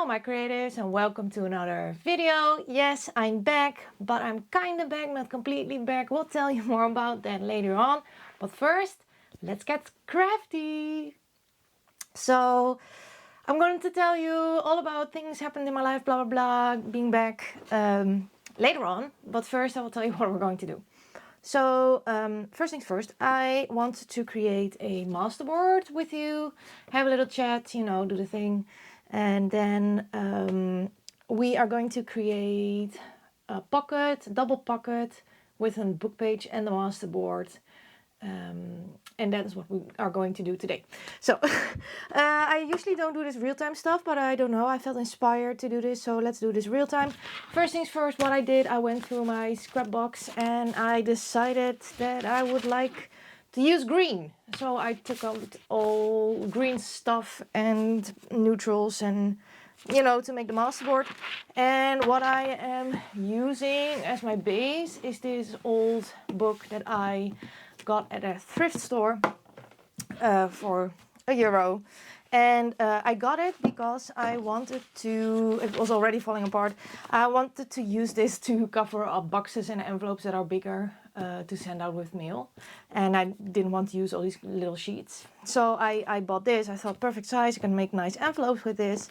my creatives, and welcome to another video. Yes, I'm back, but I'm kind of back, not completely back. We'll tell you more about that later on. But first, let's get crafty. So, I'm going to tell you all about things happened in my life, blah, blah, blah, being back later on. But first, I will tell you what we're going to do. So, first things first, I want to create a masterboard with you, have a little chat, you know, do the thing. And then we are going to create a pocket, double pocket with a book page and the masterboard. And that is what we are going to do today. So I usually don't do this real-time stuff, but I don't know, I felt inspired to do this, so let's do this real-time. First things first, what I did, I went through my scrap box and I decided that I would like to use green. So I took out all green stuff and neutrals and, you know, to make the masterboard. And what I am using as my base is this old book that I got at a thrift store for €1. And I got it because I wanted to, it was already falling apart, I wanted to use this to cover up boxes and envelopes that are bigger to send out with mail. And I didn't want to use all these little sheets. So I bought this. I thought perfect size, I can make nice envelopes with this.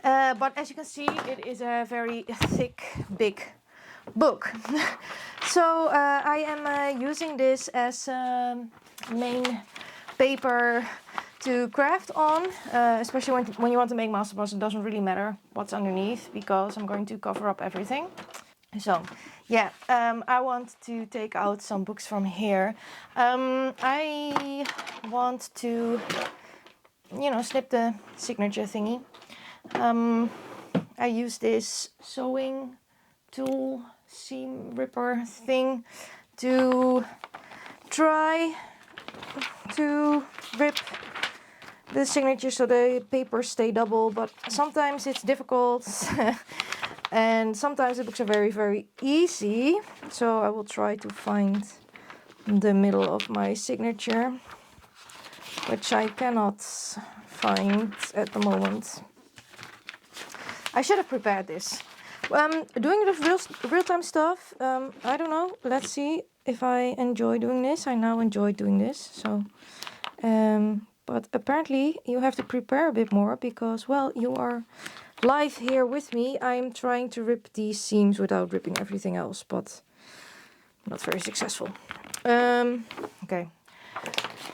But as you can see, it is a very thick, big book. So I am using this as main paper to craft on, especially when you want to make masterboards. It doesn't really matter what's underneath because I'm going to cover up everything. So yeah, I want to take out some books from here. I want to, you know, snip the signature thingy. I use this sewing tool, seam ripper thing to try to rip the signature so the papers stay double, but sometimes it's difficult and sometimes the books are very, very easy. So I will try to find the middle of my signature, which I cannot find at the moment. I should have prepared this. Doing the real-time stuff, I don't know. Let's see if I enjoy doing this. I now enjoy doing this. So, but apparently you have to prepare a bit more because, well, you are live here with me. I'm trying to rip these seams without ripping everything else, but not very successful. Okay.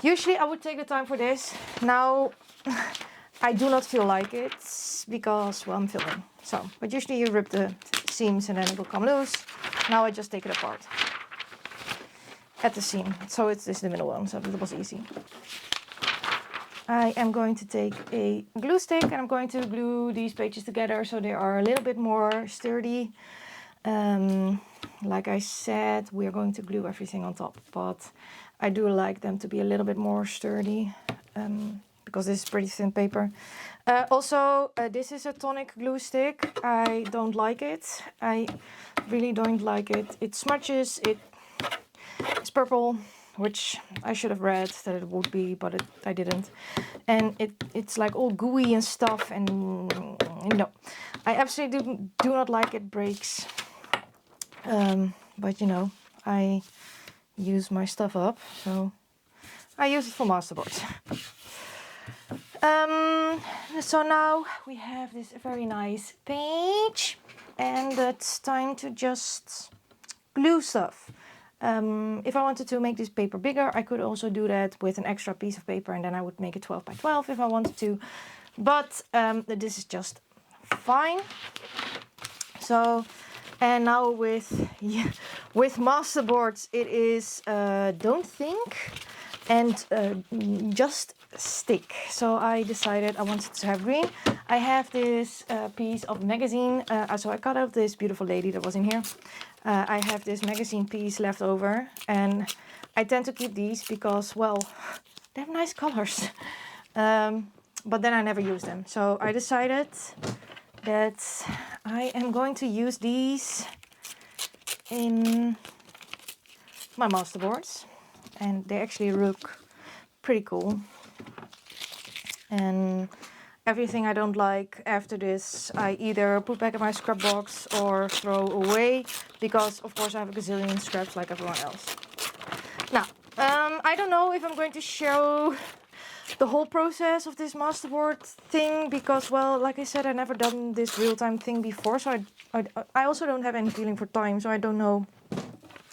Usually I would take the time for this. Now I do not feel like it because, well, I'm filming. So, but usually you rip the seams and then it will come loose. Now I just take it apart at the seam. So it's this the middle one, so it was easy. I am going to take a glue stick and I'm going to glue these pages together so they are a little bit more sturdy. Like I said, we are going to glue everything on top, but I do like them to be a little bit more sturdy. Because this is pretty thin paper. Also, this is a tonic glue stick. I don't like it. I really don't like it. It smudges. It's purple, which I should have read that it would be, but I didn't. And it's like all gooey and stuff. And no, I absolutely do not like it. Breaks. But you know, I use my stuff up, so I use it for masterboards. So now we have this very nice page and it's time to just glue stuff. If I wanted to make this paper bigger, I could also do that with an extra piece of paper and then I would make it 12 by 12 if I wanted to. But this is just fine. So, and now with masterboards, it is don't think and just stick. So I decided I wanted to have green. I have this piece of magazine. So I cut out this beautiful lady that was in here. I have this magazine piece left over and I tend to keep these because, well, they have nice colors. But then I never use them. So I decided that I am going to use these in my masterboards. And they actually look pretty cool. And everything I don't like after this, I either put back in my scrap box or throw away, because of course I have a gazillion scraps like everyone else. Now, I don't know if I'm going to show the whole process of this masterboard thing, because, well, like I said, I've never done this real-time thing before, so I also don't have any feeling for time, so I don't know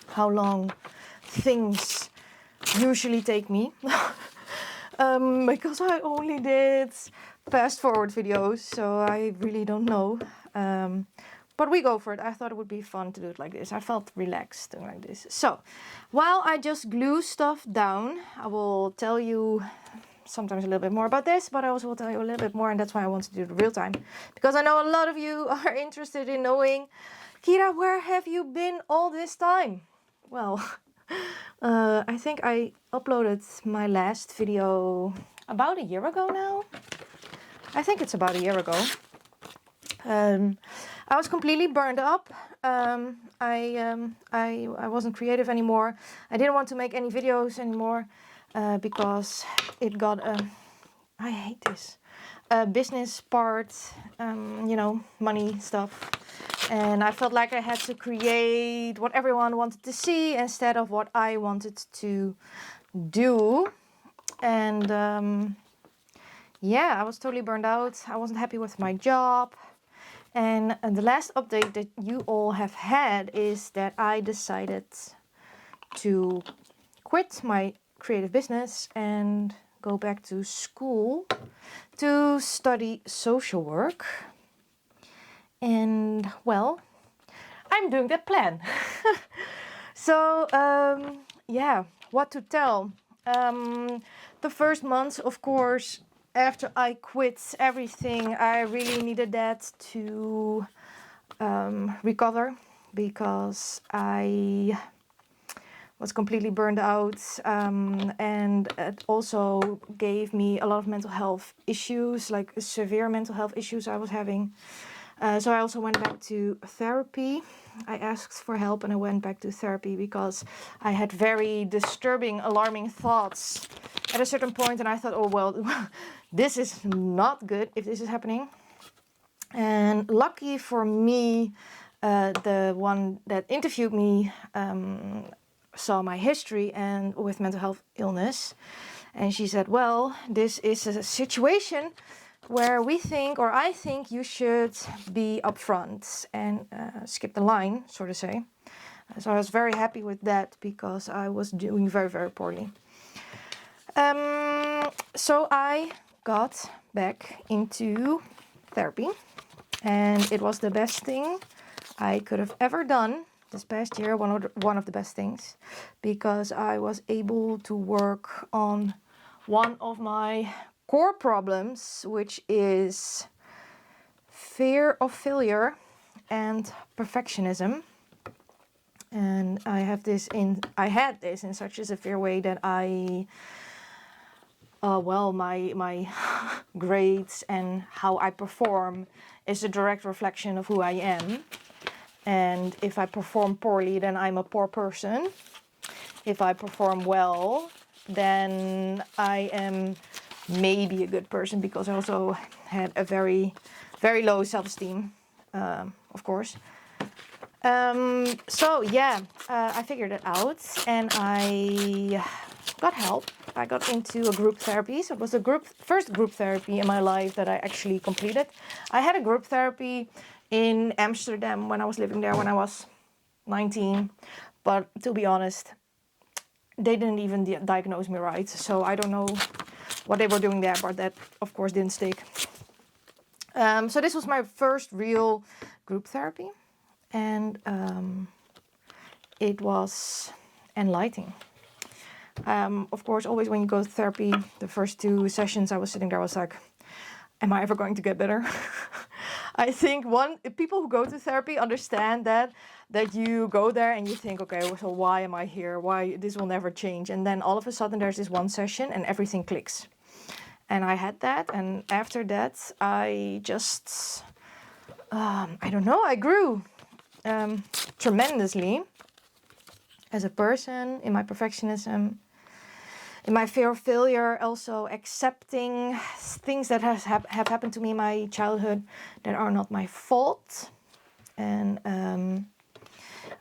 how long things usually take me. Because I only did fast forward videos, so I really don't know. But we go for it. I thought it would be fun to do it like this. I felt relaxed doing like this. So while I just glue stuff down, I will tell you sometimes a little bit more about this, but I also will tell you a little bit more, and that's why I want to do the real time, because I know a lot of you are interested in knowing, Kyra, where have you been all this time? Well, I think I uploaded my last video about a year ago now. I think it's about a year ago. I was completely burned up. I wasn't creative anymore. I didn't want to make any videos anymore because it got I hate this business part, you know, money stuff. And I felt like I had to create what everyone wanted to see instead of what I wanted to do. And yeah, I was totally burned out. I wasn't happy with my job. And the last update that you all have had is that I decided to quit my creative business and go back to school to study social work. And, well, I'm doing that plan. So, yeah, what to tell? The first months, of course, after I quit everything, I really needed that to recover, because I was completely burned out, and it also gave me a lot of mental health issues, like severe mental health issues I was having. So I also went back to therapy. I asked for help and I went back to therapy because I had very disturbing, alarming thoughts at a certain point, and I thought, oh well, this is not good if this is happening. And lucky for me, the one that interviewed me saw my history and with mental health illness, and she said, well, this is a situation where we think, or I think, you should be upfront and skip the line, so to say. So I was very happy with that because I was doing very, very poorly. So I got back into therapy, and it was the best thing I could have ever done this past year, one of the best things, because I was able to work on one of my core problems, which is fear of failure and perfectionism. And I had this in such a severe way that my grades and how I perform is a direct reflection of who I am. And if I perform poorly, then I'm a poor person. If I perform well, then I am maybe a good person, because I also had a very, very low self-esteem, of course. So yeah, I figured it out and I got help. I got into a group therapy. So it was the first group therapy in my life that I actually completed. I had a group therapy in Amsterdam when I was living there when I was 19. But to be honest, they didn't even diagnose me right. So I don't know what they were doing there, but that of course didn't stick. So this was my first real group therapy. And it was enlightening. Of course, always when you go to therapy, the first 2 sessions I was sitting there, I was like, am I ever going to get better? I think people who go to therapy understand that you go there and you think, okay, so why am I here? Why this will never change? And then all of a sudden there's this one session and everything clicks. And I had that, and after that I just, I don't know, I grew tremendously as a person, in my perfectionism, in my fear of failure, also accepting things that have happened to me in my childhood that are not my fault. And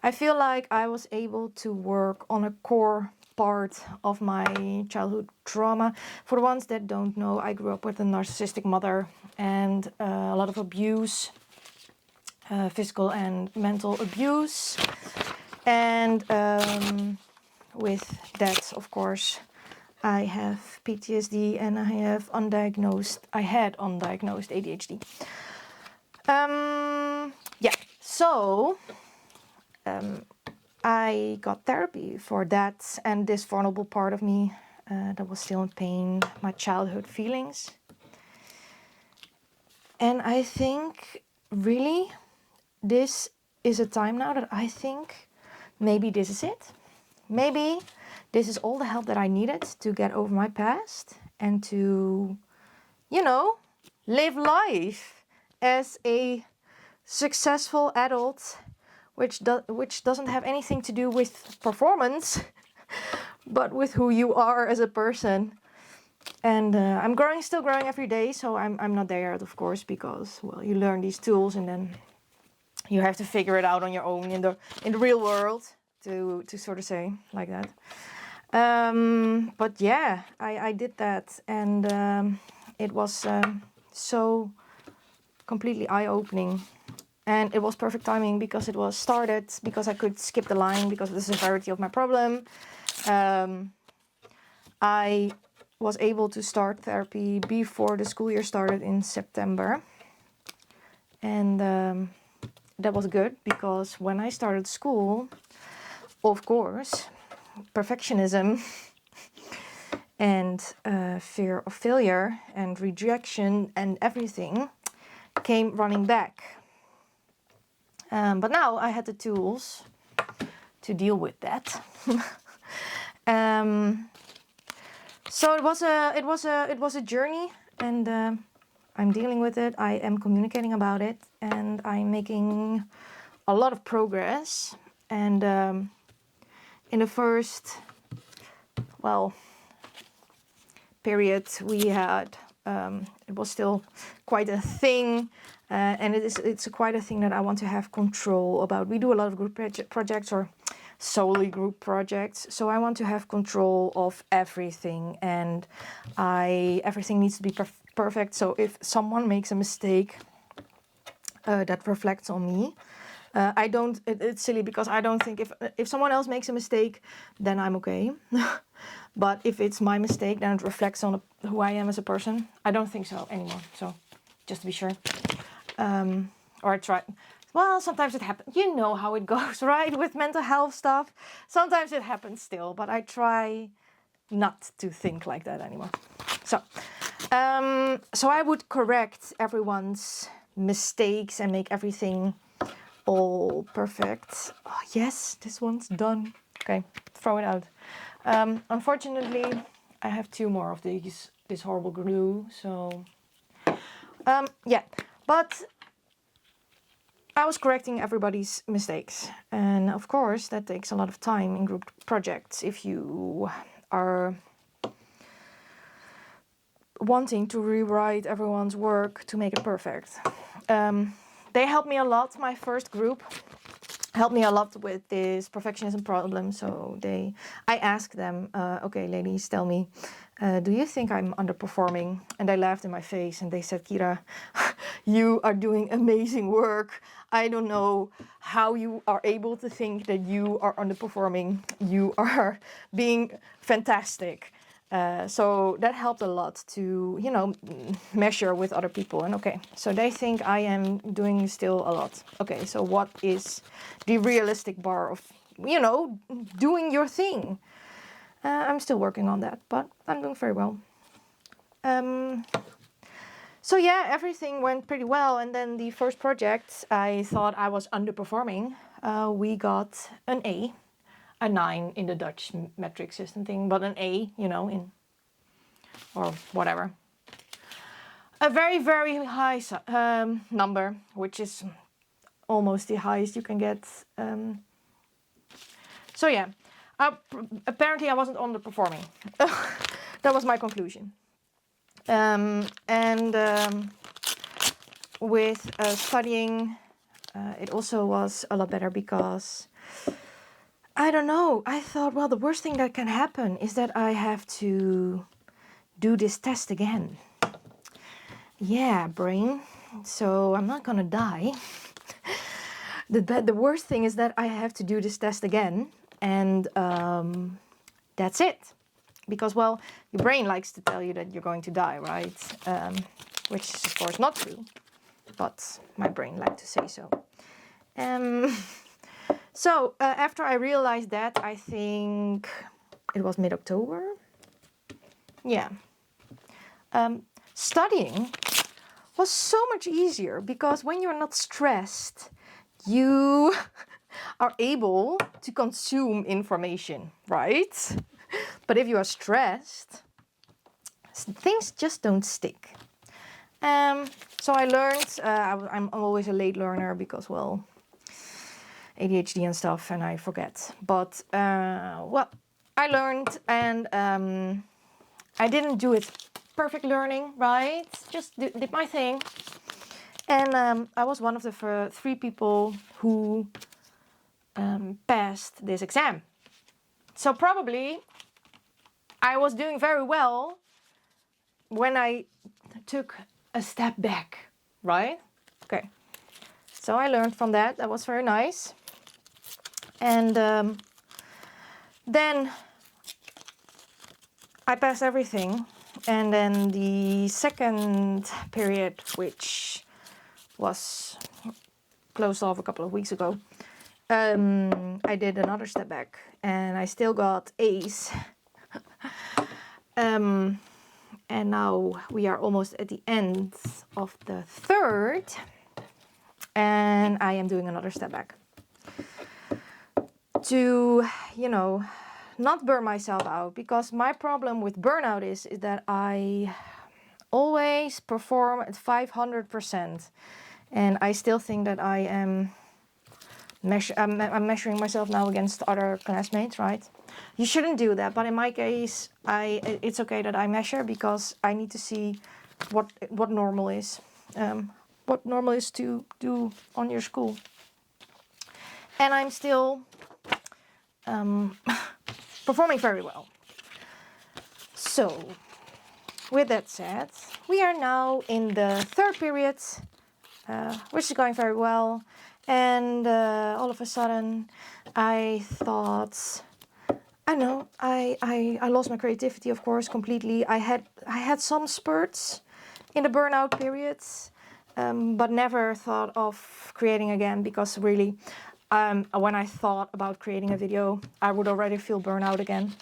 I feel like I was able to work on a core part of my childhood trauma. For the ones that don't know, I grew up with a narcissistic mother and a lot of abuse, physical and mental abuse. And with that, of course, I have PTSD and I had undiagnosed ADHD. Yeah, so I got therapy for that and this vulnerable part of me that was still in pain, my childhood feelings. And I think really this is a time now that I think maybe this is it. Maybe this is all the help that I needed to get over my past and to, you know, live life as a successful adult, which doesn't have anything to do with performance, but with who you are as a person. And I'm still growing every day, so I'm not there yet, of course, because, well, you learn these tools and then you have to figure it out on your own in the real world, to sort of say like that. But yeah, I did that, and it was so completely eye-opening. And it was perfect timing because it was started, because I could skip the line because of the severity of my problem. I was able to start therapy before the school year started in September. And that was good because when I started school, of course, perfectionism and fear of failure and rejection and everything came running back. But now I had the tools to deal with that. So it was a journey, and I'm dealing with it. I am communicating about it, and I'm making a lot of progress. And in the first, period we had, it was still quite a thing. And it's quite a thing that I want to have control about. We do a lot of group projects or solely group projects. So I want to have control of everything. And everything needs to be perfect. So if someone makes a mistake that reflects on me, it's silly because I don't think if someone else makes a mistake, then I'm okay. But if it's my mistake, then it reflects on who I am as a person. I don't think so anymore. So just to be sure. Or I try. Well, sometimes it happens. You know how it goes, right? With mental health stuff. Sometimes it happens still, but I try not to think like that anymore. So I would correct everyone's mistakes and make everything all perfect. Oh, yes, this one's done. Okay, throw it out. Unfortunately, I have 2 more of this horrible glue. So, yeah. But I was correcting everybody's mistakes. And of course, that takes a lot of time in group projects if you are wanting to rewrite everyone's work to make it perfect. They helped me a lot. My first group helped me a lot with this perfectionism problem. So I asked them, okay, ladies, tell me, do you think I'm underperforming? And they laughed in my face and they said, Kyra, you are doing amazing work. I don't know how you are able to think that you are underperforming. You are being fantastic. So that helped a lot to, measure with other people. And okay, so they think I am doing still a lot. Okay, so what is the realistic bar of, doing your thing? I'm still working on that, but I'm doing very well. So yeah, everything went pretty well. And then the first project, I thought I was underperforming. We got an a 9 in the Dutch metric system thing, but an A, or whatever. A very, very high number, which is almost the highest you can get. So yeah, Apparently I wasn't underperforming. That was my conclusion. With studying, it also was a lot better because, I don't know, I thought, well, the worst thing that can happen is that I have to do this test again. Yeah, brain. So I'm not gonna die. The worst thing is that I have to do this test again, and that's it. Because, well, your brain likes to tell you that you're going to die, right? Which is, of course, not true. But my brain liked to say so. So after I realized that, I think it was mid-October. Yeah. Studying was so much easier because when you're not stressed, you are able to consume information, right? But if you are stressed, things just don't stick. So I learned, I'm always a late learner because, well, ADHD and stuff, and I forget. But, well, I learned, and I didn't do it perfect learning, right? Just did my thing. And I was one of the 3 people who passed this exam. So probably I was doing very well when I took a step back, right? Okay. So I learned from that. That was very nice. And then I passed everything. And then the second period, which was closed off a couple of weeks ago, I did another step back. And I still got A's. And now we are almost at the end of the third. And I am doing another step back. To, you know, not burn myself out. Because my problem with burnout is that I always perform at 500%. And I still think that I am... I'm measuring myself now against other classmates, right? You shouldn't do that, but in my case, it's okay that I measure because I need to see what normal is. What normal is to do on your school. And I'm still performing very well. So, with that said, we are now in the third period, which is going very well. And all of a sudden, I thought, I don't know, I lost my creativity, of course, completely. I had some spurts in the burnout periods, but never thought of creating again because really, when I thought about creating a video, I would already feel burnout again.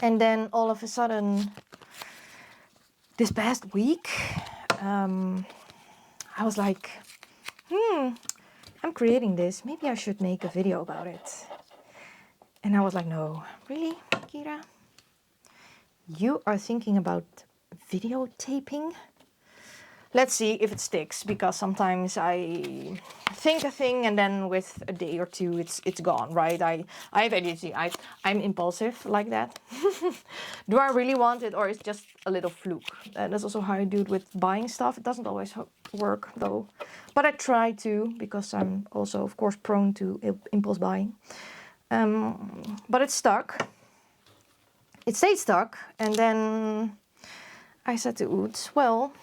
And then all of a sudden, this past week, I was like, I'm creating this. Maybe I should make a video about it. And I was like, no, really, Kyra? You are thinking about videotaping? Let's see if it sticks, because sometimes I think a thing and then with a day or two it's gone, right? I have ADHD. I'm impulsive like that. Do I really want it, or is it just a little fluke? That's also how I do it with buying stuff. It doesn't always work though. But I try to, because I'm also, of course, prone to impulse buying. But it stuck. It stayed stuck. And then I said to Oud, well,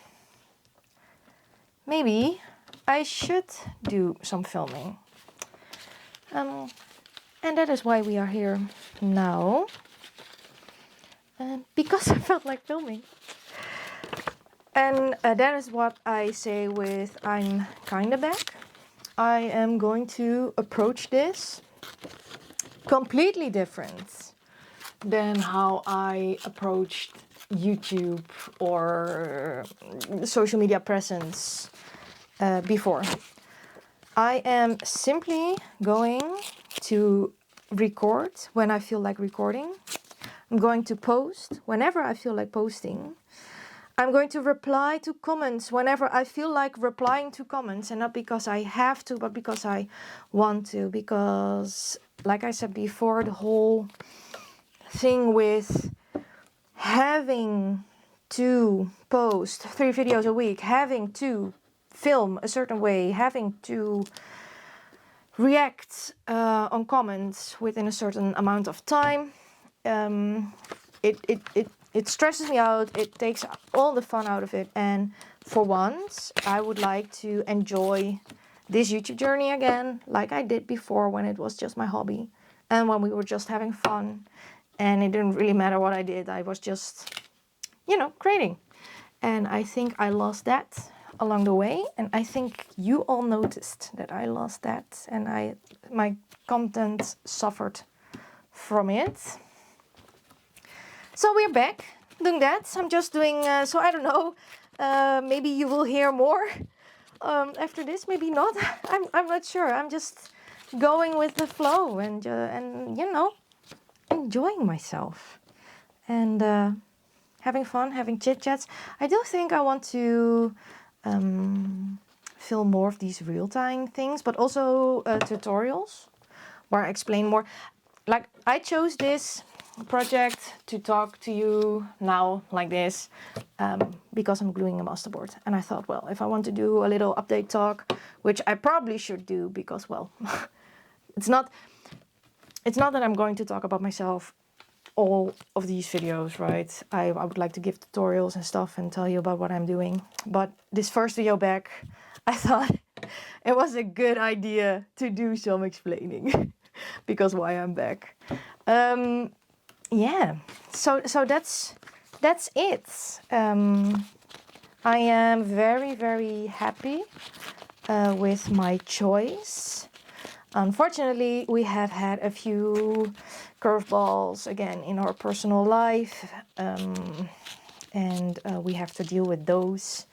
maybe I should do some filming. And that is why we are here now. Because I felt like filming. And that is what I say with I'm kinda back. I am going to approach this completely different than how I approached YouTube or social media presence before. I am simply going to record when I feel like recording. I'm going to post whenever I feel like posting. I'm going to reply to comments whenever I feel like replying to comments, and not because I have to, but because I want to. Because, like I said before, the whole thing with having to post 3 videos a week, having to film a certain way, having to react on comments within a certain amount of time, it stresses me out. It takes all the fun out of it. And for once, I would like to enjoy this YouTube journey again, like I did before when it was just my hobby and when we were just having fun. And it didn't really matter what I did. I was just, you know, creating. And I think I lost that along the way. And I think you all noticed that I lost that. And my content suffered from it. So we're back doing that. I'm just doing, so I don't know, maybe you will hear more after this, maybe not. I'm not sure. I'm just going with the flow and you know, enjoying myself and having fun, having chit chats. I do think I want to film more of these real-time things, but also tutorials where I explain more. Like, I chose this project to talk to you now like this because I'm gluing a masterboard, and I thought, well, if I want to do a little update talk, which I probably should do because, well, it's not that I'm going to talk about myself all of these videos, right? I would like to give tutorials and stuff and tell you about what I'm doing, but this first video back, I thought it was a good idea to do some explaining because why I'm back. Yeah, so that's it. I am very, very happy with my choice. Unfortunately, we have had a few curveballs again in our personal life, and we have to deal with those,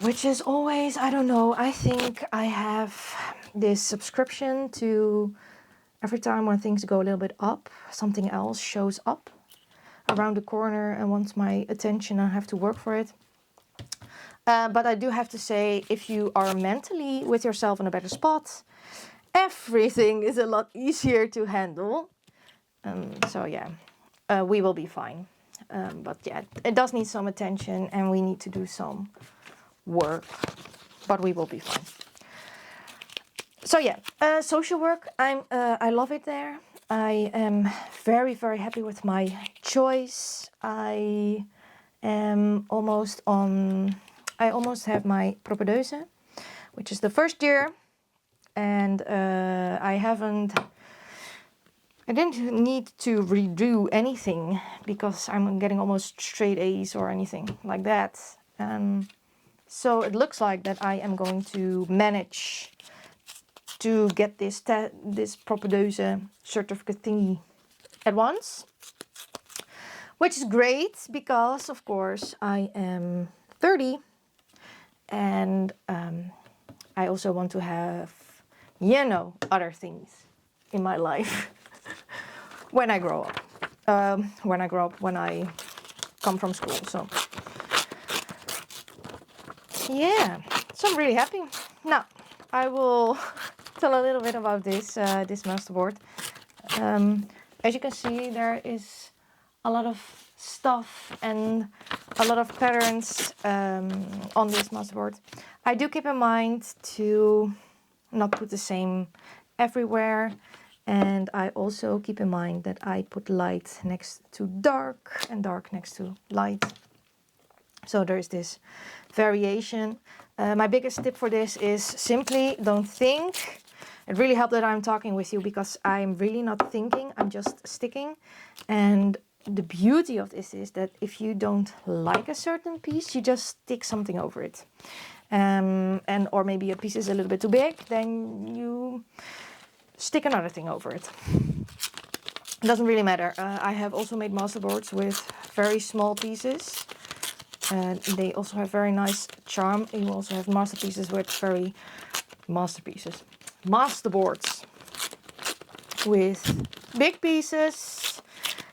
which is always, I don't know, I think I have this subscription to every time when things go a little bit up, something else shows up around the corner and wants my attention. I have to work for it. But I do have to say, if you are mentally with yourself in a better spot, everything is a lot easier to handle. So yeah, we will be fine. But yeah, it does need some attention and we need to do some work, but we will be fine. So yeah, social work, I love it there. I am very, very happy with my choice. I almost have my propedeuse, which is the first year. And I didn't need to redo anything because I'm getting almost straight A's or anything like that. So it looks like that I am going to manage to get this propedeuse certificate thingy at once, which is great because, of course, I am 30 and I also want to have, you know, other things in my life when I grow up. When I come from school. So yeah, so I'm really happy. Now I will tell a little bit about this masterboard. As you can see, there is a lot of stuff and a lot of patterns on this masterboard. I do keep in mind to not put the same everywhere, and I also keep in mind that I put light next to dark and dark next to light. So there's this variation. My biggest tip for this is simply don't think. It really helped that I'm talking with you because I'm really not thinking, I'm just sticking. And the beauty of this is that if you don't like a certain piece, you just stick something over it. Or maybe a piece is a little bit too big, then you stick another thing over it. It doesn't really matter. I have also made masterboards with very small pieces. They also have very nice charm. You also have masterboards with big pieces.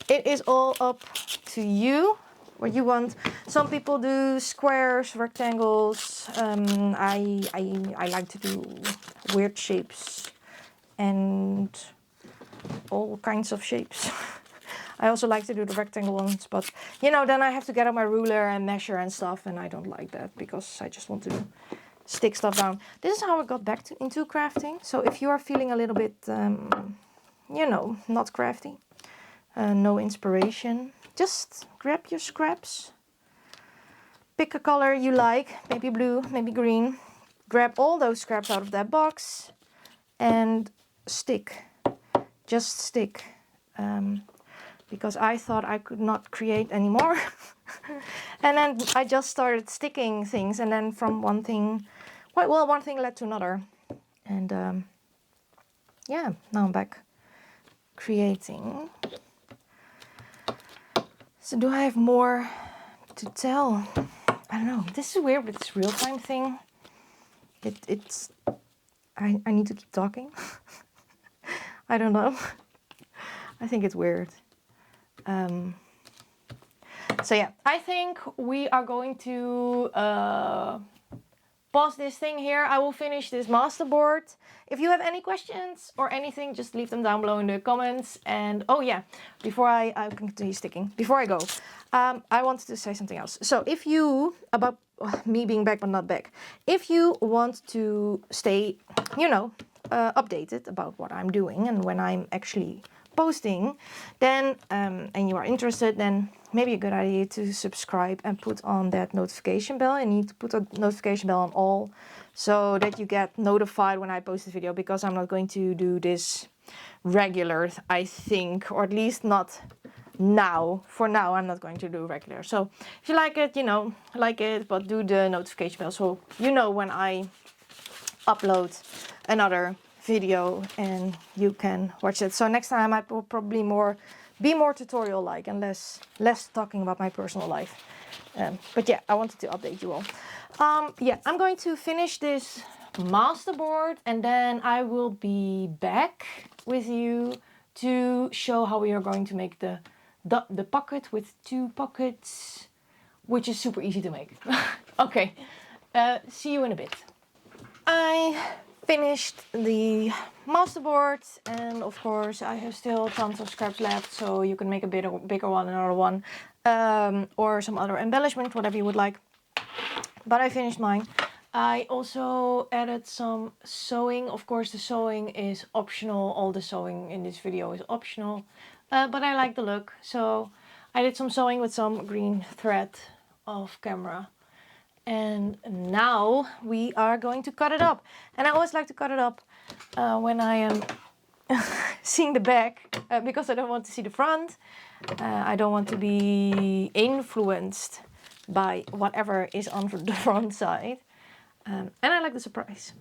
It is all up to you what you want. Some people do squares, rectangles. I like to do weird shapes and all kinds of shapes. I also like to do the rectangle ones, but you know, then I have to get out my ruler and measure and stuff, and I don't like that because I just want to stick stuff down. This is how I got back into crafting. So if you are feeling a little bit, you know, not crafty, no inspiration, just grab your scraps, pick a color you like, maybe blue, maybe green, grab all those scraps out of that box and stick, just stick. Because I thought I could not create anymore. And then I just started sticking things, and then from one thing, well, one thing led to another. And yeah, now I'm back creating. So do I have more to tell? I don't know. This is weird with this real-time thing. I need to keep talking. I don't know. I think it's weird. So yeah, I think we are going to pause this thing here. I will finish this masterboard. If you have any questions or anything, just leave them down below in the comments. And oh yeah, before I continue sticking, before I go, I wanted to say something else. So if you, about me being back but not back, if you want to stay, you know, updated about what I'm doing and when I'm actually posting, then and you are interested, then maybe a good idea to subscribe and put on that notification bell. You need to put a notification bell on all so that you get notified when I post a video, because I'm not going to do this regular, I think, or at least not now. For now, I'm not going to do regular. So if you like it, you know, like it, but do the notification bell so you know when I upload another video and you can watch it. So next time I will probably be more tutorial like and less talking about my personal life. But yeah, I wanted to update you all. Yeah, I'm going to finish this masterboard and then I will be back with you to show how we are going to make the pocket with 2 pockets, which is super easy to make. Okay, see you in a bit. I finished the masterboard, and of course I have still tons of scraps left, so you can make a bigger one, another one, or some other embellishment, whatever you would like. But I finished mine. I also added some sewing. Of course the sewing is optional, all the sewing in this video is optional, but I like the look, so I did some sewing with some green thread off camera. And now we are going to cut it up. And I always like to cut it up when I am seeing the back, because I don't want to see the front. I don't want to be influenced by whatever is on the front side. And I like the surprise.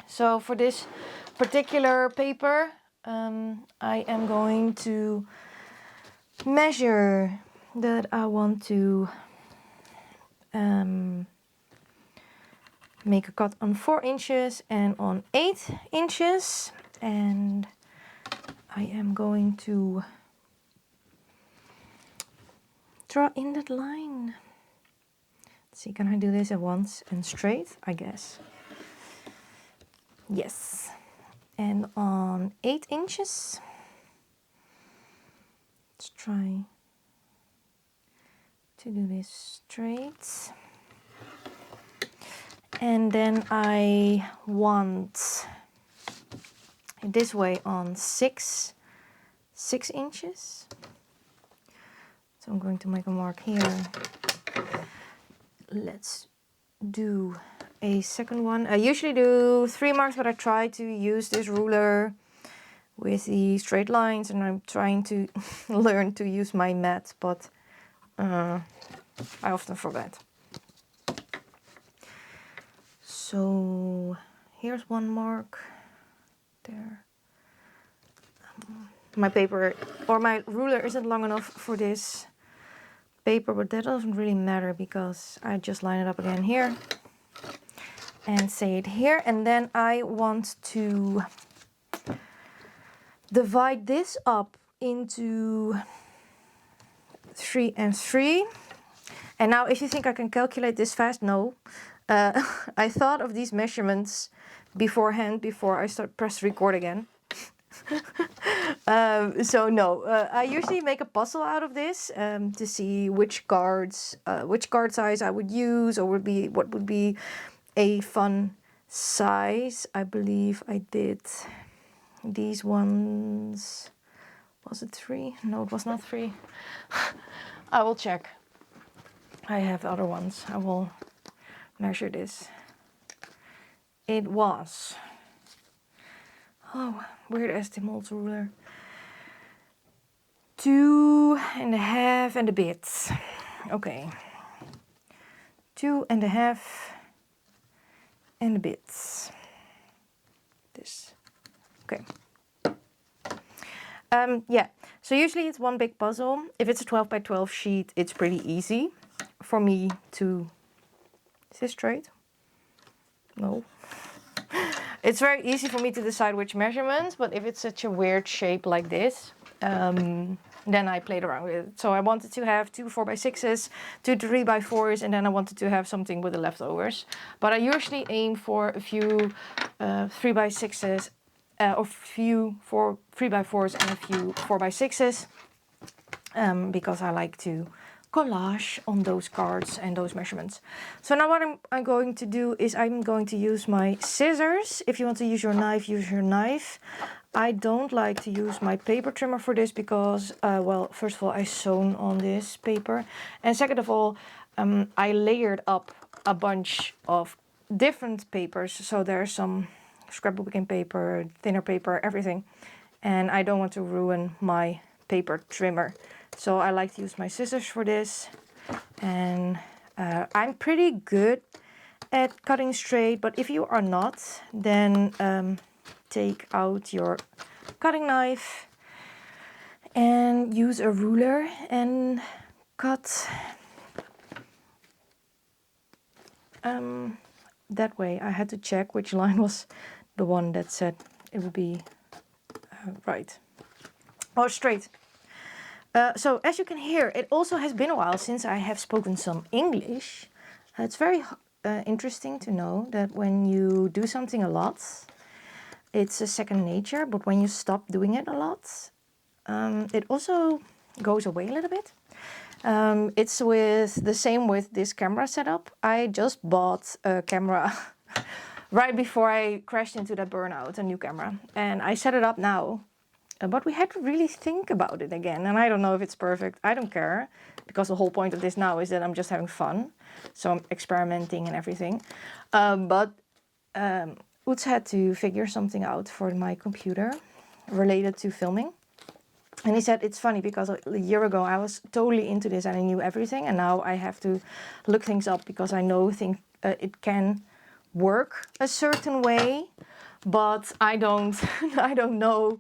So for this particular paper, I am going to measure that I want to make a cut on 4 inches and on 8 inches, and I am going to draw in that line. Let's see, can I do this at once and straight? I guess. Yes. And on 8 inches, let's try to do this straight. And then I want this way on 6 inches. So I'm going to make a mark here. Let's do a second one. I usually do 3 marks, but I try to use this ruler with the straight lines, and I'm trying to learn to use my mat, but I often forget. So here's 1 mark there. My paper or my ruler isn't long enough for this paper, but that doesn't really matter because I just line it up again here and say it here. And then I want to divide this up into 3 and 3. And now if you think I can calculate this fast, no. I thought of these measurements beforehand before I press record again. So no, I usually make a puzzle out of this to see which card size I would use, or what would be a fun size. I believe I did these ones. Was it 3? No, it was not 3. I will check. I have other ones. I will measure this. It was, oh, weird estimate ruler. 2.5 and a bit. Okay. 2.5 and a bit. This. Okay. Yeah, so usually it's one big puzzle. If it's a 12 by 12 sheet, it's pretty easy for me to... Is this straight? No. It's very easy for me to decide which measurements, but if it's such a weird shape like this, then I played around with it. So I wanted to have 2 4x6s, 2 3x4s, and then I wanted to have something with the leftovers. But I usually aim for a few 3x6s, or few 3x4s and a few 4x6s, because I like to collage on those cards and those measurements. So now what I'm going to do is I'm going to use my scissors. If you want to use your knife, use your knife. I don't like to use my paper trimmer for this because, well, first of all, I sewn on this paper. And second of all, I layered up a bunch of different papers. So there's some scrapbooking paper, thinner paper, everything. And I don't want to ruin my paper trimmer. So I like to use my scissors for this. And I'm pretty good at cutting straight, but if you are not, then take out your cutting knife and use a ruler and cut that way. I had to check which line was the one that said it would be right or straight. So as you can hear, it also has been a while since I have spoken some English. It's very interesting to know that when you do something a lot, it's a second nature, but when you stop doing it a lot, it also goes away a little bit. It's the same with this camera setup. I just bought a camera right before I crashed into that burnout, a new camera, and I set it up now. But we had to really think about it again, and I don't know if it's perfect. I don't care, because the whole point of this now is that I'm just having fun. So I'm experimenting and everything. But Utz had to figure something out for my computer related to filming. And he said it's funny because a year ago I was totally into this and I knew everything. And now I have to look things up because I know it can work a certain way. But I don't know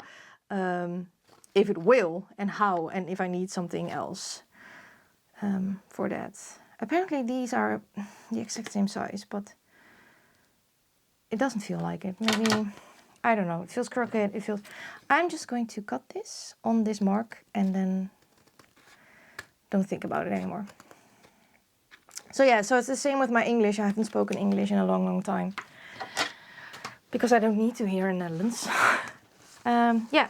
if it will and how, and if I need something else for that. Apparently these are the exact same size, but it doesn't feel like it. Maybe, I don't know, it feels crooked, I'm just going to cut this on this mark and then don't think about it anymore. So yeah, so it's the same with my English. I haven't spoken English in a long, long time because I don't need to here in the Netherlands. Yeah,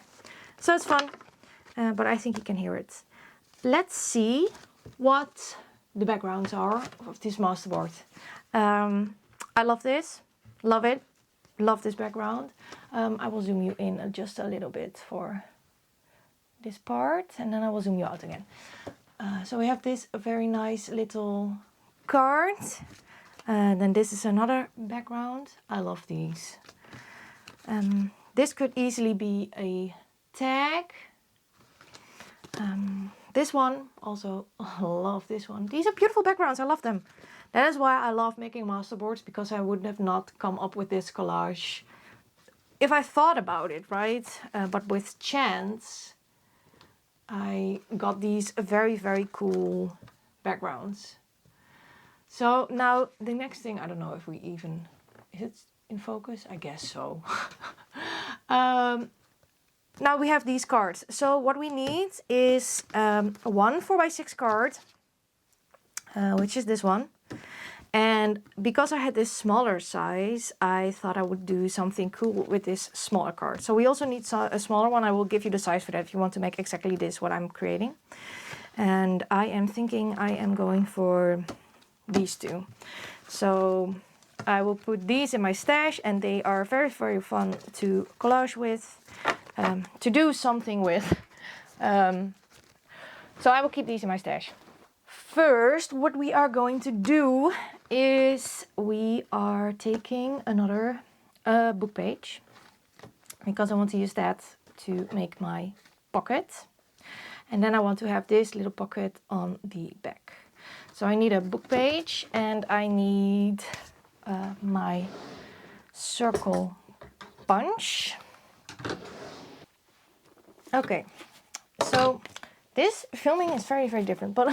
so it's fun, but I think you can hear it. Let's see what the backgrounds are of this masterboard. I love this, love it, love this background. I will zoom you in just a little bit for this part, and then I will zoom you out again. So we have this very nice little card. Then this is another background. I love these. This could easily be a tag. This one, also love this one. These are beautiful backgrounds, I love them. That is why I love making masterboards, because I would have not come up with this collage if I thought about it, right? But with chance, I got these very, very cool backgrounds. So now the next thing, I don't know if we even, is it in focus? I guess so. now we have these cards. So what we need is one 4x6 card, which is this one. And because I had this smaller size, I thought I would do something cool with this smaller card. So we also need a smaller one. I will give you the size for that if you want to make exactly this, what I'm creating. And I am thinking I am going for these two. So I will put these in my stash, and they are very, very fun to collage with, to do something with. So I will keep these in my stash. First, what we are going to do is we are taking another book page, because I want to use that to make my pocket. And then I want to have this little pocket on the back. So I need a book page, and I need my circle punch. Okay, so this filming is very, very different, but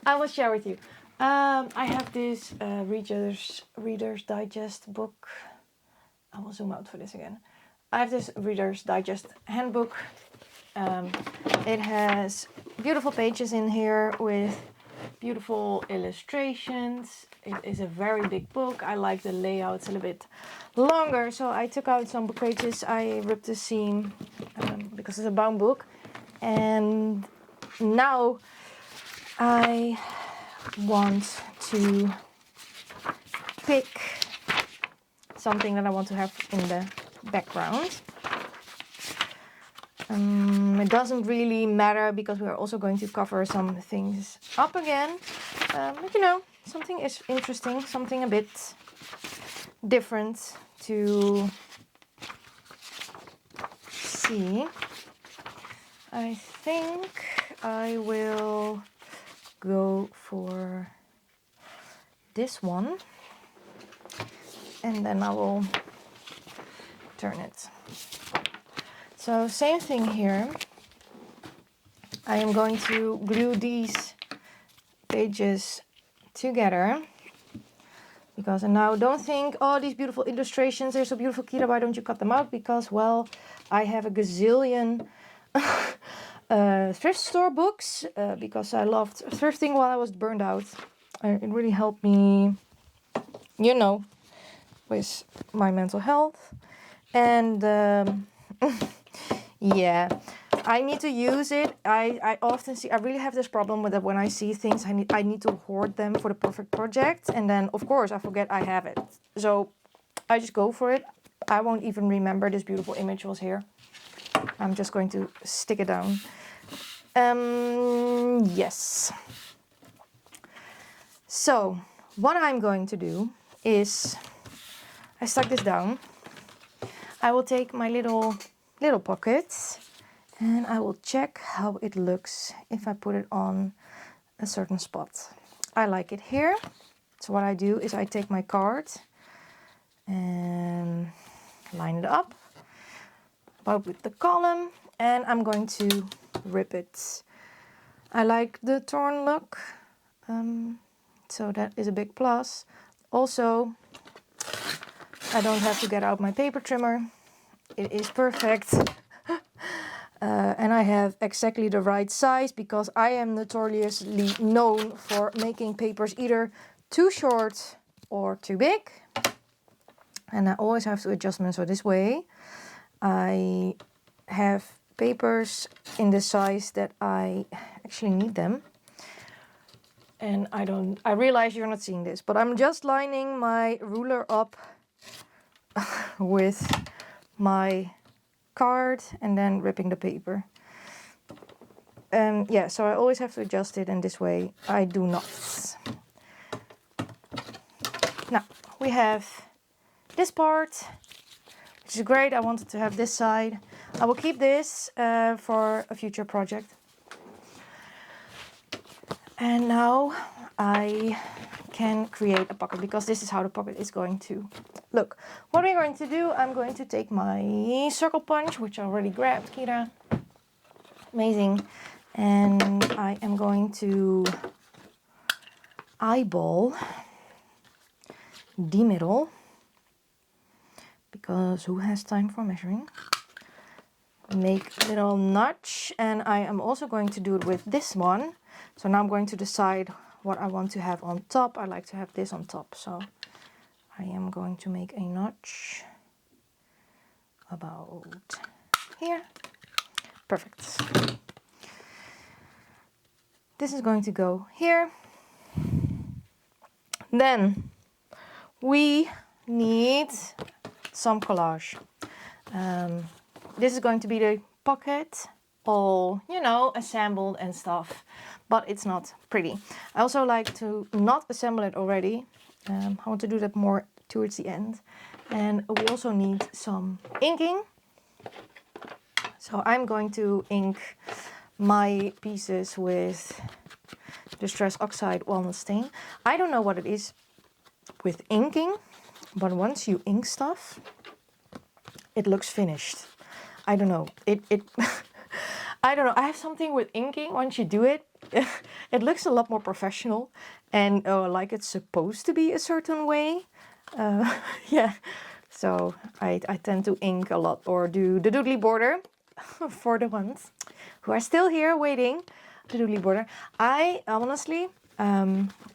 I will share with you. I have this Reader's Digest book. I will zoom out for this again. I have this Reader's Digest handbook. It has beautiful pages in here with beautiful illustrations. It is a very big book. I like the layout. It's a little bit longer, so I took out some book pages. I ripped the seam because it's a bound book. And now I want to pick something that I want to have in the background. It doesn't really matter because we are also going to cover some things up again. But you know, something is interesting, something a bit different to see. I think I will go for this one, and then I will turn it. So same thing here. I am going to glue these pages together, because, and now don't think, oh, these beautiful illustrations, they're so beautiful, Kyra, why don't you cut them out? Because, well, I have a gazillion thrift store books, because I loved thrifting while I was burned out. It really helped me, you know, with my mental health. And yeah, I need to use it. I often see, I really have this problem with that when I see things, I need to hoard them for the perfect project. And then, of course, I forget I have it. So I just go for it. I won't even remember this beautiful image was here. I'm just going to stick it down. Yes. So what I'm going to do is, I stuck this down. I will take my little pockets, and I will check how it looks if I put it on a certain spot. I like it here. So what I do is I take my card and line it up about with the column, and I'm going to rip it. I like the torn look, so that is a big plus. Also, I don't have to get out my paper trimmer. It is perfect. And I have exactly the right size, because I am notoriously known for making papers either too short or too big. And I always have to adjust them, so this way I have papers in the size that I actually need them. And I realize you're not seeing this, but I'm just lining my ruler up with my card and then ripping the paper. Yeah, so I always have to adjust it, and this way I do not. Now we have this part, which is great. I wanted to have this side. I will keep this for a future project. And now I can create a pocket, because this is how the pocket is going to look. What we're going to do, I'm going to take my circle punch, which I already grabbed, Kyra. Amazing. And I am going to eyeball the middle, because who has time for measuring? make a little notch, and I am also going to do it with this one. So now I'm going to decide what I want to have on top. I like to have this on top, so I am going to make a notch about here. Perfect. This is going to go here. Then we need some collage. This is going to be the pocket, all, you know, assembled and stuff, but it's not pretty. I also like to not assemble it already. I want to do that more towards the end. And we also need some inking. So I'm going to ink my pieces with Distress Oxide Walnut Stain. I don't know what it is with inking, but once you ink stuff, it looks finished. I don't know. I don't know. I have something with inking. Once you do it, it looks a lot more professional and like it's supposed to be a certain way. Yeah. So I tend to ink a lot or do the doodly border for the ones who are still here waiting. The doodly border. I honestly,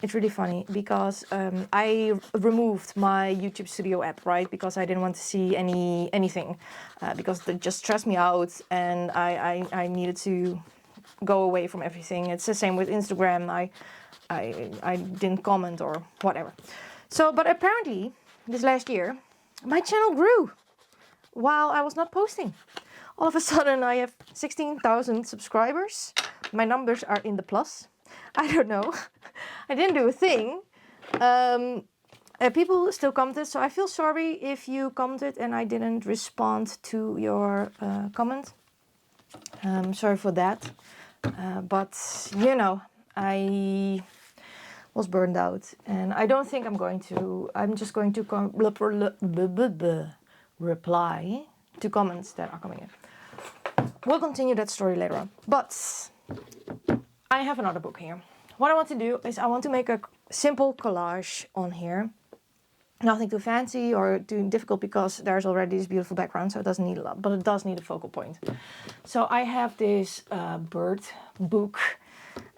it's really funny because I removed my YouTube Studio app, right? Because I didn't want to see anything because it just stressed me out, and I needed to go away from everything. It's the same with Instagram. I didn't comment or whatever. So, but apparently this last year my channel grew while I was not posting. All of a sudden I have 16,000 subscribers. My numbers are in the plus. I don't know. I didn't do a thing. People still commented, so I feel sorry if you commented and I didn't respond to your comment. Sorry for that. But, you know, I was burned out. And I don't think I'm just going to reply to comments that are coming in. We'll continue that story later on. But I have another book here. What I want to do is I want to make a simple collage on here. Nothing too fancy or too difficult because there's already this beautiful background, so it doesn't need a lot, but it does need a focal point. So I have this bird book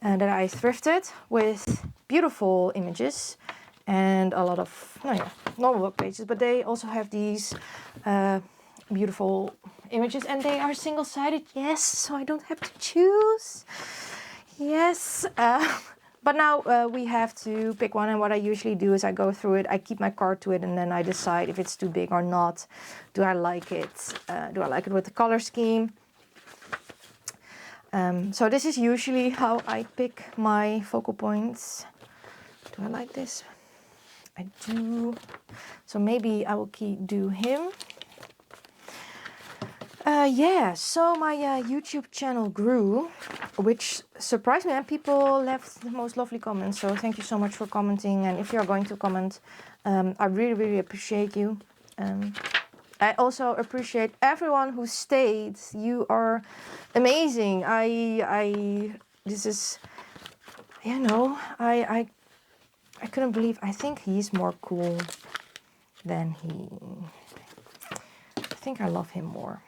that I thrifted with beautiful images and a lot of normal book pages, but they also have these beautiful images and they are single-sided, yes, so I don't have to choose. Yes, but now we have to pick one, and what I usually do is I go through it, I keep my card to it, and then I decide if it's too big or not. Do I like it? Do I like it with the color scheme? So this is usually how I pick my focal points. Do I like this? I do. So maybe I will do him. Yeah, so my YouTube channel grew, which surprised me, and people left the most lovely comments. So thank you so much for commenting, and if you're going to comment, I really, really appreciate you. I also appreciate everyone who stayed. You are amazing. This is, you know, I couldn't believe. I think he's more cool than he. I think I love him more.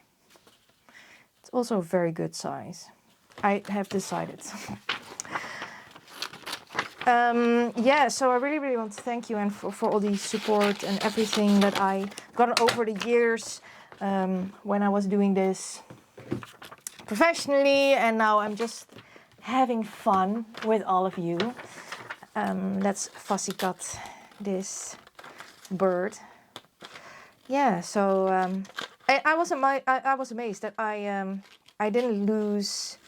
It's also a very good size. I have decided. Yeah, so I really, really want to thank you and for all the support and everything that I got over the years when I was doing this professionally, and now I'm just having fun with all of you. Let's fussy cut this bird. Yeah, so I was amazed that I didn't lose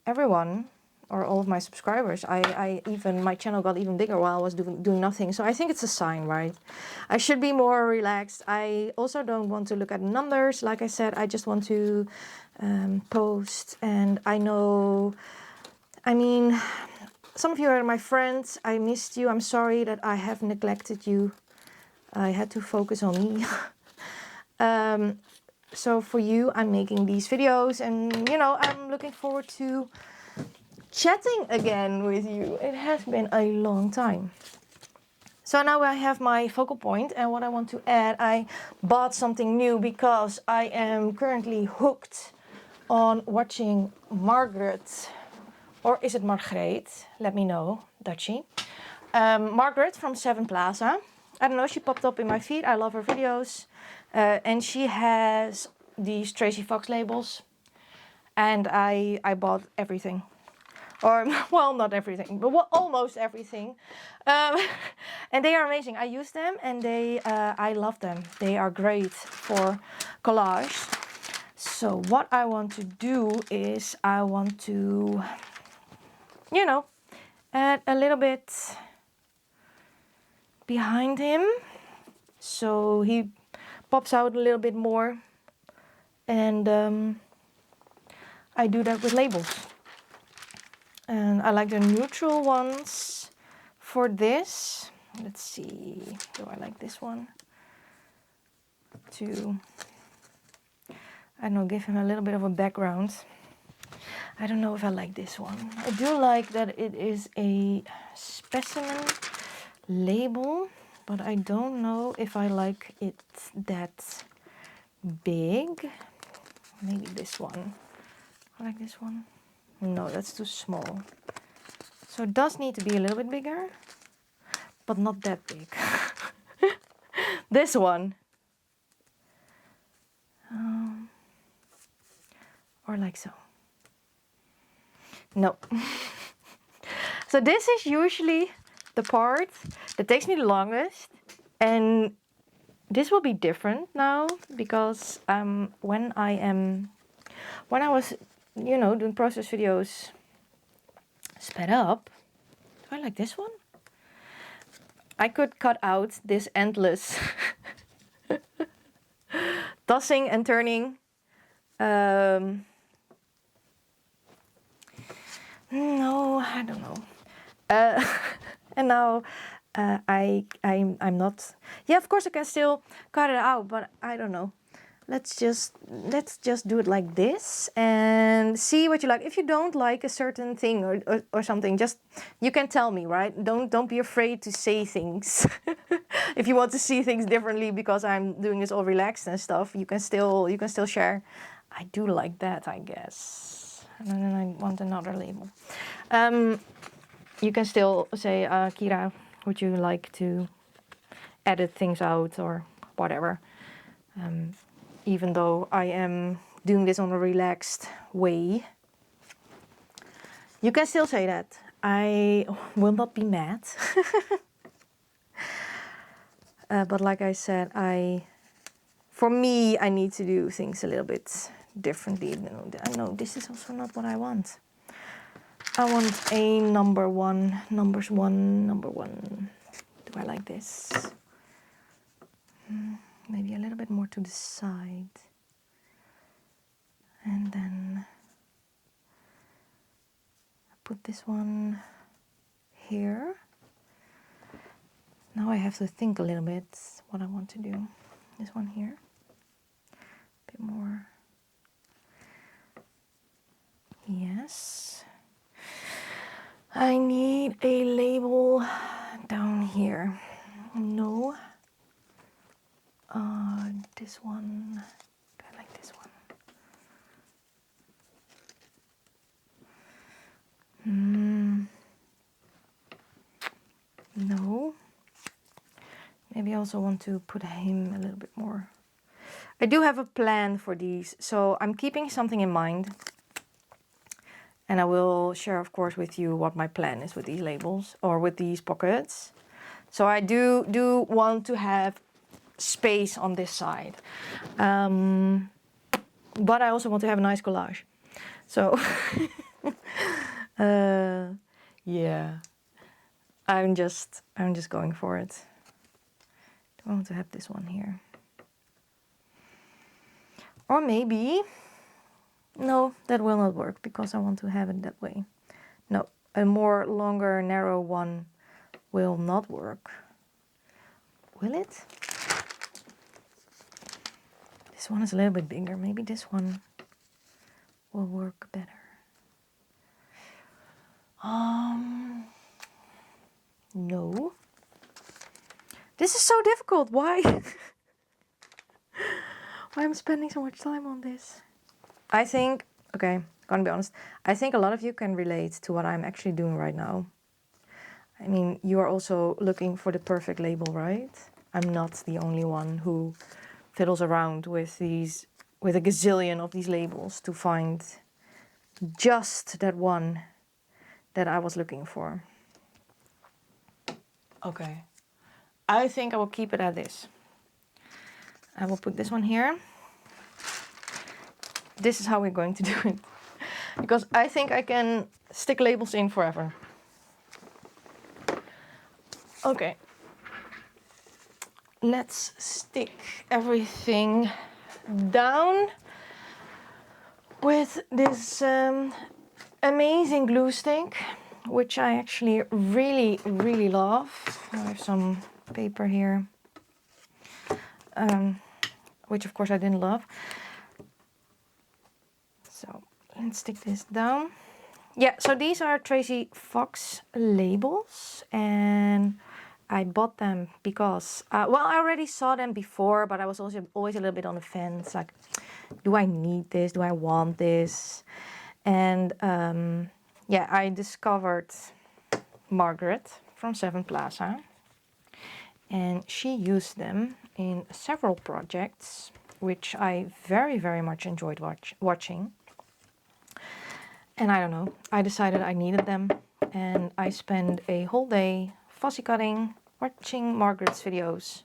everyone or all of my subscribers. My channel got even bigger while I was doing nothing. So I think it's a sign, right? I should be more relaxed. I also don't want to look at numbers. Like I said, I just want to post. And I know, I mean, some of you are my friends. I missed you. I'm sorry that I have neglected you. I had to focus on me. So for you, I'm making these videos, and you know, I'm looking forward to chatting again with you. It has been a long time. So now I have my focal point, and what I want to add, I bought something new because I am currently hooked on watching Margaret, or is it Margreet? Let me know, Dutchie. Margaret from Seven Plaza. I don't know, she popped up in my feed. I love her videos. And she has these Tracy Fox labels. And I bought everything. Or, well, not everything, but well, almost everything. And they are amazing. I use them and I love them. They are great for collage. So what I want to do is I want to, you know, add a little bit behind him. So he pops out a little bit more. And I do that with labels. And I like the neutral ones for this. Let's see, do I like this one? To, I don't know, give him a little bit of a background. I don't know if I like this one. I do like that it is a specimen label, but I don't know if I like it that big. Maybe this one. I like this one. No, that's too small. So it does need to be a little bit bigger, but not that big. This one. Or like so. No. So this is usually the part that takes me the longest. And this will be different now because when I was, you know, doing process videos sped up. Do I like this one? I could cut out this endless tossing and turning. No, I don't know. And now I'm not. Yeah, of course I can still cut it out, but I don't know. Let's just do it like this and see what you like. If you don't like a certain thing or something, just you can tell me, right? Don't be afraid to say things. If you want to see things differently because I'm doing this all relaxed and stuff, you can still share. I do like that, I guess. And then I want another label. You can still say, Kyra, would you like to edit things out or whatever? Even though I am doing this on a relaxed way. You can still say that. I will not be mad. But like I said, for me, I need to do things a little bit differently. I know this is also not what I want. I want a number one. Do I like this? Maybe a little bit more to the side. And then put this one here. Now I have to think a little bit what I want to do. This one here. A bit more. Yes. I need a label down here. No. This one. I like this one. No. Maybe I also want to put him a little bit more. I do have a plan for these, so I'm keeping something in mind. And I will share, of course, with you what my plan is with these labels or with these pockets. So I do want to have space on this side. But I also want to have a nice collage. So, yeah, I'm just going for it. Do I want to have this one here? Or maybe, no, that will not work because I want to have it that way. No, a more longer, narrow one will not work. Will it? This one is a little bit bigger. Maybe this one will work better. No. This is so difficult. Why? Why am I spending so much time on this? I think, okay, gonna be honest. I think a lot of you can relate to what I'm actually doing right now. I mean, you are also looking for the perfect label, right? I'm not the only one who fiddles around with a gazillion of these labels to find just that one that I was looking for. Okay, I think I will keep it at this. I will put this one here. This is how we're going to do it. Because I think I can stick labels in forever. Okay. Let's stick everything down with this amazing glue stick, which I actually really, really love. I have some paper here, which of course I didn't love. So let's stick this down. Yeah, so these are Tracy Fox labels, and I bought them because, well, I already saw them before, but I was also always a little bit on the fence, like, do I need this? Do I want this? And yeah, I discovered Margaret from Seven Plaza, and she used them in several projects, which I very, very much enjoyed watching. And I don't know, I decided I needed them, and I spent a whole day fussy cutting, watching Margaret's videos,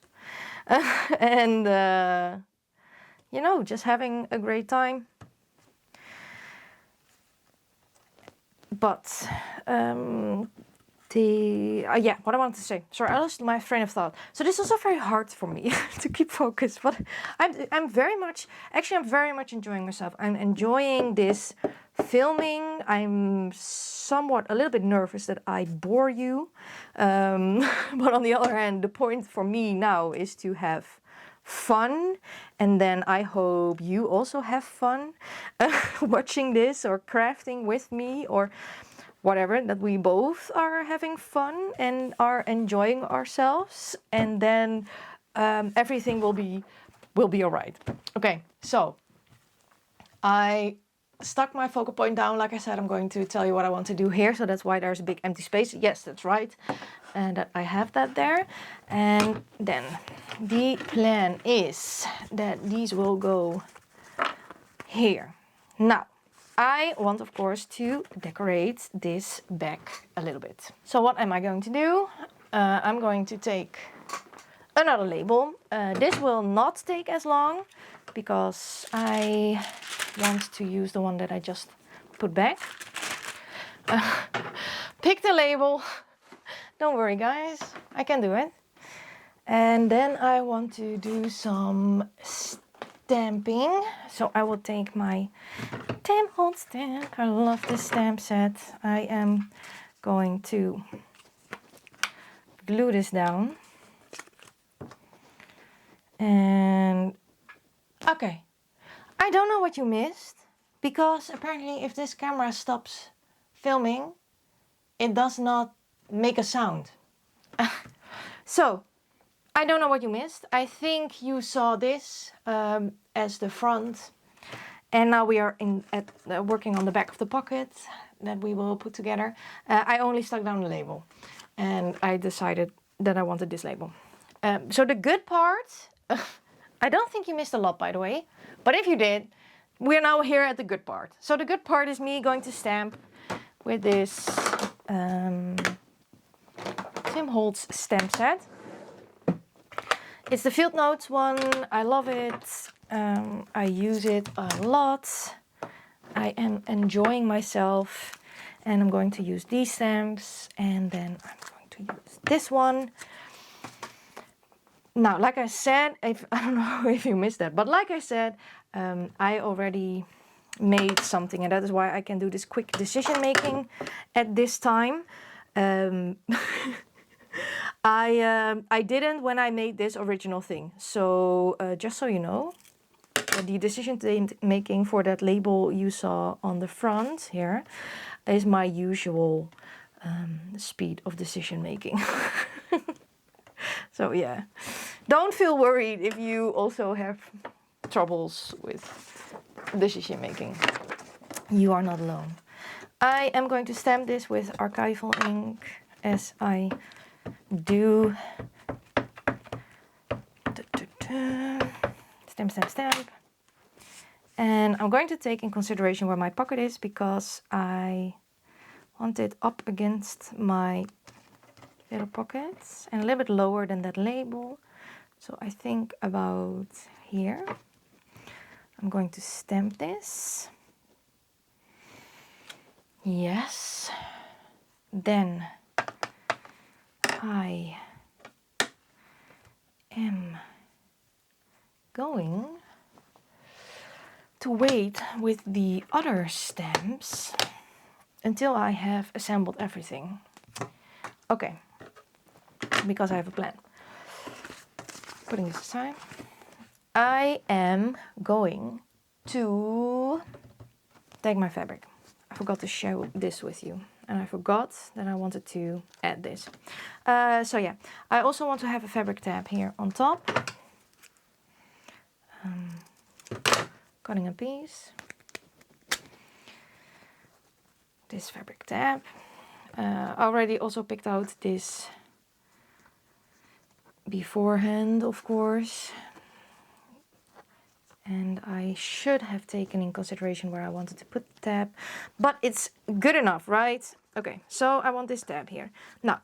and you know, just having a great time. But yeah, what I wanted to say. Sorry, I lost my train of thought. So this is also very hard for me to keep focused. But I'm very much enjoying myself. I'm enjoying this filming. I'm somewhat a little bit nervous that I bore you. But on the other hand, the point for me now is to have fun, and then I hope you also have fun watching this or crafting with me or whatever, that we both are having fun and are enjoying ourselves, and then everything will be all right. Okay, so I stuck my focal point down. Like I said, I'm going to tell you what I want to do here, so that's why there's a big empty space. Yes, that's right, and that I have that there. And then the plan is that these will go here. Now, I want, of course, to decorate this back a little bit. So what am I going to do? I'm going to take another label. This will not take as long because I want to use the one that I just put back. Pick the label. Don't worry, guys, I can do it. And then I want to do some stamping. So I will take my Tim Holtz stamp. I love this stamp set. I am going to glue this down. And okay, I don't know what you missed, because apparently if this camera stops filming, it does not make a sound. So I don't know what you missed. I think you saw this as the front, and now we are working on the back of the pocket that we will put together. I only stuck down the label, and I decided that I wanted this label. So the good part, I don't think you missed a lot, by the way, but if you did, we're now here at the good part. So the good part is me going to stamp with this Tim Holtz stamp set. It's the Field Notes one. I love it. I use it a lot. I am enjoying myself, and I'm going to use these stamps, and then I'm going to use this one. Now, like I said, I don't know if you missed that, but like I said, I already made something, and that is why I can do this quick decision making at this time. I didn't when I made this original thing. So just so you know, the decision making for that label you saw on the front here is my usual speed of decision making. So yeah, don't feel worried if you also have troubles with decision making. You are not alone. I am going to stamp this with archival ink as I do. Stamp, stamp, stamp. And I'm going to take in consideration where my pocket is because I want it up against my little pockets and a little bit lower than that label. So I think about here. I'm going to stamp this. Yes. Then I am going to wait with the other stamps until I have assembled everything. Okay, because I have a plan. Putting this aside. I am going to take my fabric. I forgot to share this with you. And I forgot that I wanted to add this. So yeah, I also want to have a fabric tab here on top. Cutting a piece. This fabric tab. I already also picked out this beforehand, of course. And I should have taken in consideration where I wanted to put the tab, but it's good enough, right? Okay, so I want this tab here. Now,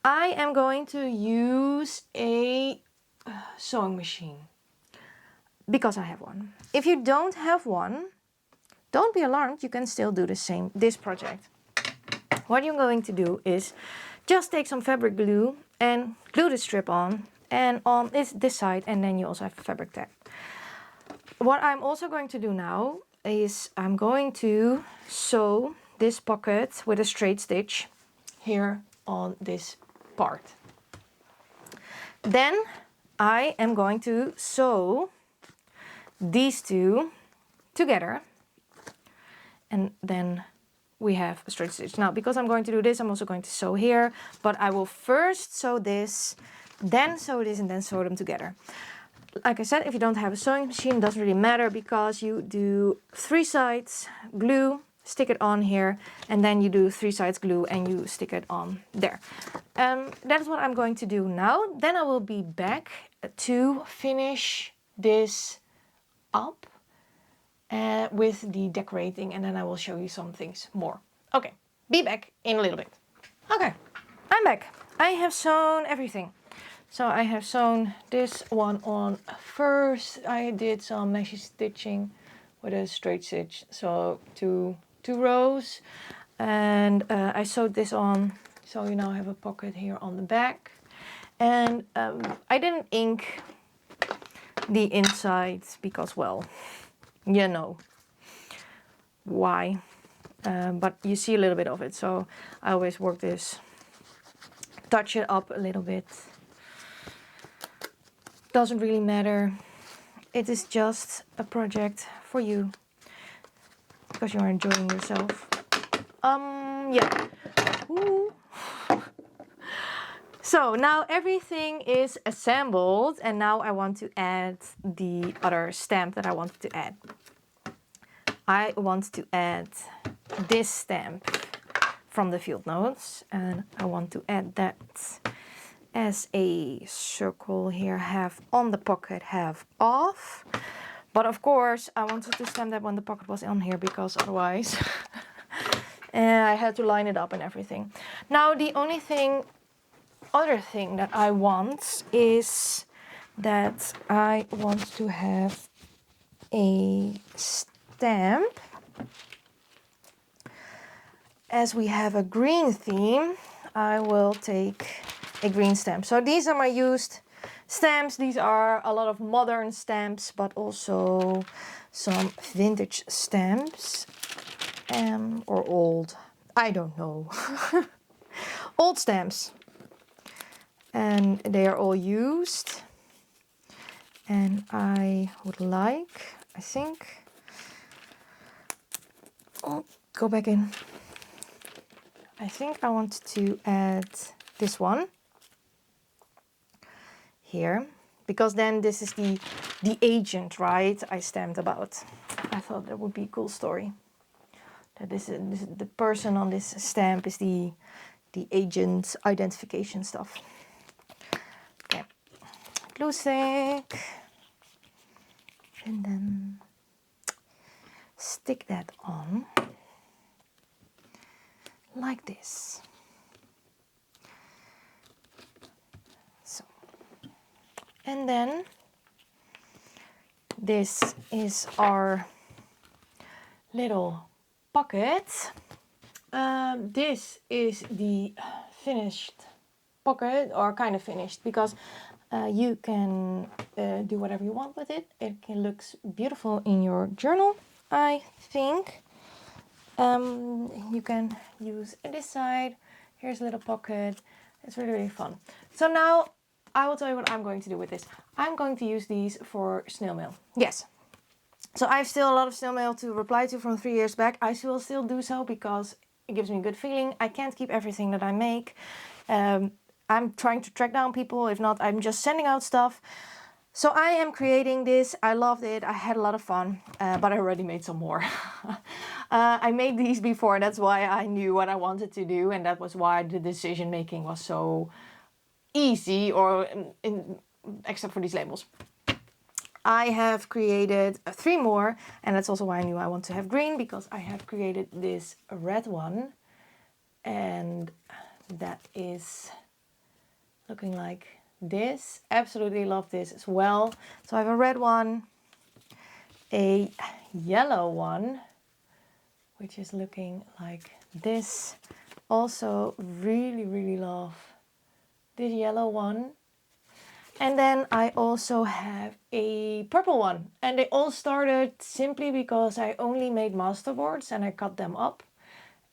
I am going to use a sewing machine because I have one. If you don't have one, don't be alarmed, you can still do this project. What you're going to do is just take some fabric glue and glue the strip on, and on this side, and then you also have a fabric tab. What I'm also going to do now is I'm going to sew this pocket with a straight stitch here on this part. Then I am going to sew these two together, and then we have a straight stitch. Now, because I'm going to do this, I'm also going to sew here, but I will first sew this, then sew this, and then sew them together. Like I said, if you don't have a sewing machine, it doesn't really matter because you do 3 sides glue, stick it on here, and then you do 3 sides glue and you stick it on there. That's what I'm going to do now. Then I will be back to finish this up with the decorating, and then I will show you some things more. Okay, be back in a little bit. Okay, I'm back. I have sewn everything. So I have sewn this one on first. I did some meshy stitching with a straight stitch, so two rows, and I sewed this on. So you now have a pocket here on the back, and I didn't ink the insides because, well, you know why, but you see a little bit of it. So I always work this, touch it up a little bit. Doesn't really matter. It is just a project for you because you are enjoying yourself. Yeah. Ooh. So now everything is assembled, and now I want to add the other stamp that I wanted to add. I want to add this stamp from the field notes, and I want to add that as a circle here, half on the pocket, half off. But of course I wanted to stamp that when the pocket was on here, because otherwise I had to line it up and everything. Now the only other thing that I want is that I want to have a stamp. As we have a green theme, I will take a green stamp. So these are my used stamps. These are a lot of modern stamps, but also some vintage stamps, or old, I don't know. Old stamps, and they are all used, and I would like, I think, oh, go back in. I think I want to add this one. here, because then this is the agent, right? I stamped about. I thought that would be a cool story. That this is the person on this stamp is the agent identification stuff. Okay, glue stick, and then stick that on like this. So, and then this is our little pocket. This is the finished pocket, or kind of finished, because you can do whatever you want with it. It looks beautiful in your journal, I think. You can use this side. Here's a little pocket. It's really, really fun. So now I will tell you what I'm going to do with this. I'm going to use these for snail mail. Yes. So I have still a lot of snail mail to reply to from 3 years back. I will still do so because it gives me a good feeling. I can't keep everything that I make. I'm trying to track down people. If not, I'm just sending out stuff. So I am creating this. I loved it. I had a lot of fun, but I already made some more. I made these before. That's why I knew what I wanted to do. And that was why the decision making was so easy, or except for these labels. I have created 3 more, and that's also why I knew I want to have green, because I have created this red one, and that is looking like this. Absolutely love this as well. So I have a red one, a yellow one, which is looking like this. Also really, really love this yellow one. And then I also have a purple one. And they all started simply because I only made masterboards and I cut them up.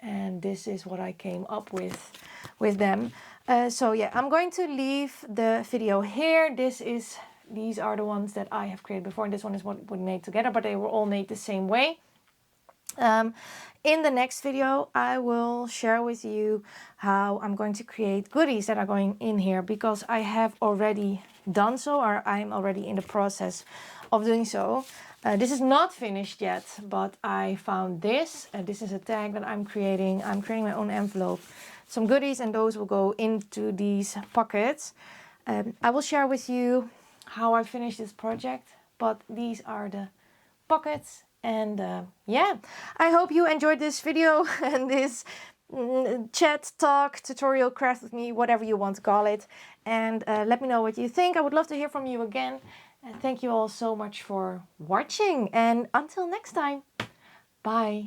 And this is what I came up with them. So yeah, I'm going to leave the video here. These are the ones that I have created before. And this one is what we made together, but they were all made the same way. In the next video, I will share with you how I'm going to create goodies that are going in here, because I have already done so, or I'm already in the process of doing so. This is not finished yet, but I found this. This is a tag that I'm creating. I'm creating my own envelope, some goodies, and those will go into these pockets. I will share with you how I finished this project, but these are the pockets. And yeah, I hope you enjoyed this video and this chat, talk, tutorial, craft with me, whatever you want to call it. And let me know what you think. I would love to hear from you again. And thank you all so much for watching. And until next time, bye.